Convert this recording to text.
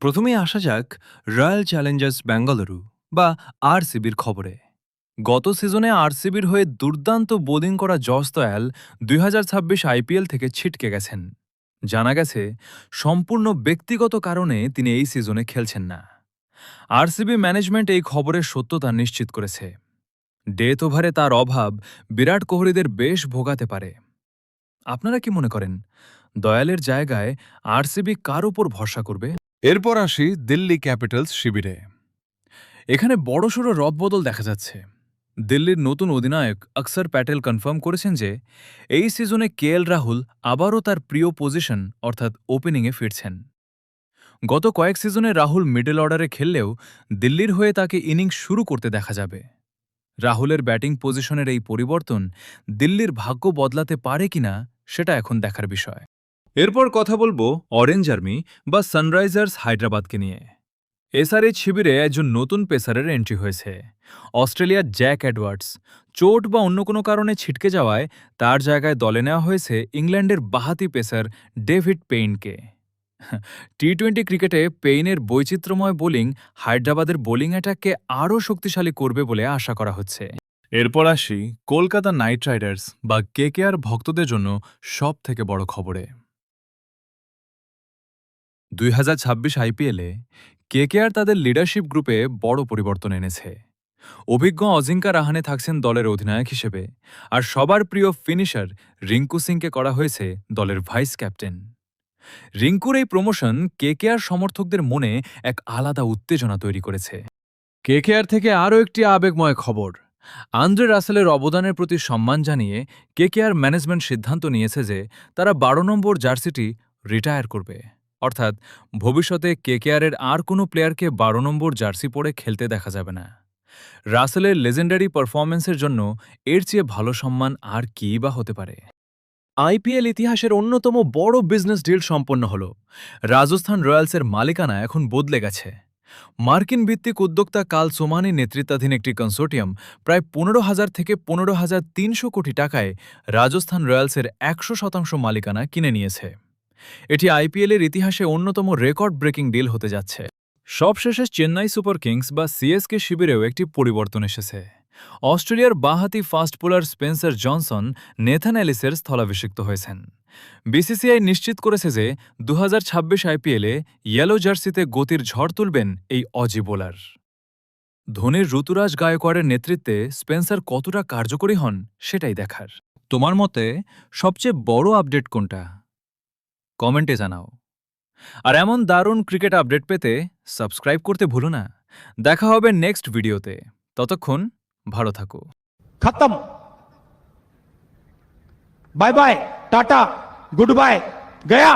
প্রথমেই আসা যাক রয়্যাল চ্যালেঞ্জার্স বেঙ্গালুরু বা আরসিবির খবরে। গত সিজনে আরসিবির হয়ে দুর্দান্ত বোলিং করা জস দয়াল ২০২৬ আইপিএল থেকে ছিটকে গেছেন। জানা গেছে সম্পূর্ণ ব্যক্তিগত কারণে তিনি এই সিজনে খেলছেন না। আরসিবি ম্যানেজমেন্ট এই খবরের সত্যতা নিশ্চিত করেছে। ডেথ ওভারে তার অভাব বিরাট কোহলিদের বেশ ভোগাতে পারে। আপনারা কি মনে করেন দয়ালের জায়গায় আরসিবি কার উপর ভরসা করবে? এরপর আসি দিল্লি ক্যাপিটালস শিবিরে। এখানে বড়সড় রদবদল দেখা যাচ্ছে। দিল্লির নতুন অধিনায়ক অক্ষর প্যাটেল কনফার্ম করেছেন যে এই সিজনে কেএল রাহুল আবারও তার প্রিয় পজিশন অর্থাৎ ওপেনিংয়ে ফিরছেন। গত কয়েক সিজনে রাহুল মিডল অর্ডারে খেললেও দিল্লির হয়ে তাকে ইনিংস শুরু করতে দেখা যাবে। রাহুলের ব্যাটিং পজিশনের এই পরিবর্তন দিল্লির ভাগ্য বদলাতে পারে কিনা সেটা এখন দেখার বিষয়। এরপর কথা বলবো অরেঞ্জ আর্মি বা সানরাইজার্স হায়দ্রাবাদকে নিয়ে। এসআরএইচ শিবিরে একজন নতুন পেসারের এন্ট্রি হয়েছে। অস্ট্রেলিয়ার জ্যাক এডওয়ার্ডস চোট বা অন্য কোনো কারণে ছিটকে যাওয়ায় তার জায়গায় দলে নেওয়া হয়েছে ইংল্যান্ডের বাঁহাতি পেসার ডেভিড পেইনকে। টি-20 ক্রিকেটে পেইনের বৈচিত্র্যময় বোলিং হায়দ্রাবাদের বোলিং অ্যাটাককে আরও শক্তিশালী করবে বলে আশা করা হচ্ছে। এরপর আসি কলকাতা নাইট রাইডার্স বা কেকেআর ভক্তদের জন্য সবথেকে বড় খবরে। ২০২৬ আইপিএলে কেকেআর তাদের লিডারশিপ গ্রুপে বড় পরিবর্তন এনেছে। অভিজ্ঞ অজিঙ্কা রাহানে থাকছেন দলের অধিনায়ক হিসেবে, আর সবার প্রিয় ফিনিশার রিঙ্কু সিংকে করা হয়েছে দলের ভাইস ক্যাপ্টেন। রিঙ্কুর এই প্রমোশন কেকেআর সমর্থকদের মনে এক আলাদা উত্তেজনা তৈরি করেছে। কেকেআর থেকে আরও একটি আবেগময় খবর। আন্দ্রে রাসেলের অবদানের প্রতি সম্মান জানিয়ে কেকেআর ম্যানেজমেন্ট সিদ্ধান্ত নিয়েছে যে তারা ১২ নম্বর জার্সিটি রিটায়ার করবে, অর্থাৎ ভবিষ্যতে কেকেআরের আর কোনো প্লেয়ারকে ১২ নম্বর জার্সি পরে খেলতে দেখা যাবে না। রাসেলের লেজেন্ডারি পারফরম্যান্সের জন্য এর চেয়ে ভালো সম্মান আর কী বা হতে পারে। আইপিএল ইতিহাসের অন্যতম বড় বিজনেস ডিল সম্পন্ন হল। রাজস্থান রয়্যালসের মালিকানা এখন বদলে গেছে। মার্কিন ভিত্তিক উদ্যোক্তা কাল সোমানি নেতৃত্বাধীন একটি কনসোর্টিয়াম প্রায় ১৫,০০০ থেকে ১৫,৩০০ কোটি টাকায় রাজস্থান রয়্যালসের ১০০% মালিকানা কিনে নিয়েছে। এটি আইপিএলের ইতিহাসে অন্যতম রেকর্ড ব্রেকিং ডিল হতে যাচ্ছে। সবশেষে চেন্নাই সুপার কিংস বা সিএসকে শিবিরেও একটি পরিবর্তন এসেছে। অস্ট্রেলিয়ার বাঁহাতি fast bowler Spencer Johnson Nathan এলিসের স্থলাভিষিক্ত হয়েছেন। বিসিসিআই নিশ্চিত করেছে যে ২০২৬ আইপিএলে ইয়েলো জার্সিতে গতির ঝড় তুলবেন এই অজি বোলার। ধোনির ঋতুরাজ গায়কোয়াড়ের নেতৃত্বে স্পেন্সার কতটা কার্যকরী হন সেটাই দেখার। তোমার মতে সবচেয়ে বড় আপডেট কোনটা? কমেন্টে জানাও। আর এমন দারুণ ক্রিকেট আপডেট পেতে সাবস্ক্রাইব করতে ভুলো না। দেখা হবে নেক্সট ভিডিওতে। ততক্ষণ ভালো থাকো। खत्म। Bye bye, tata, goodbye, गया।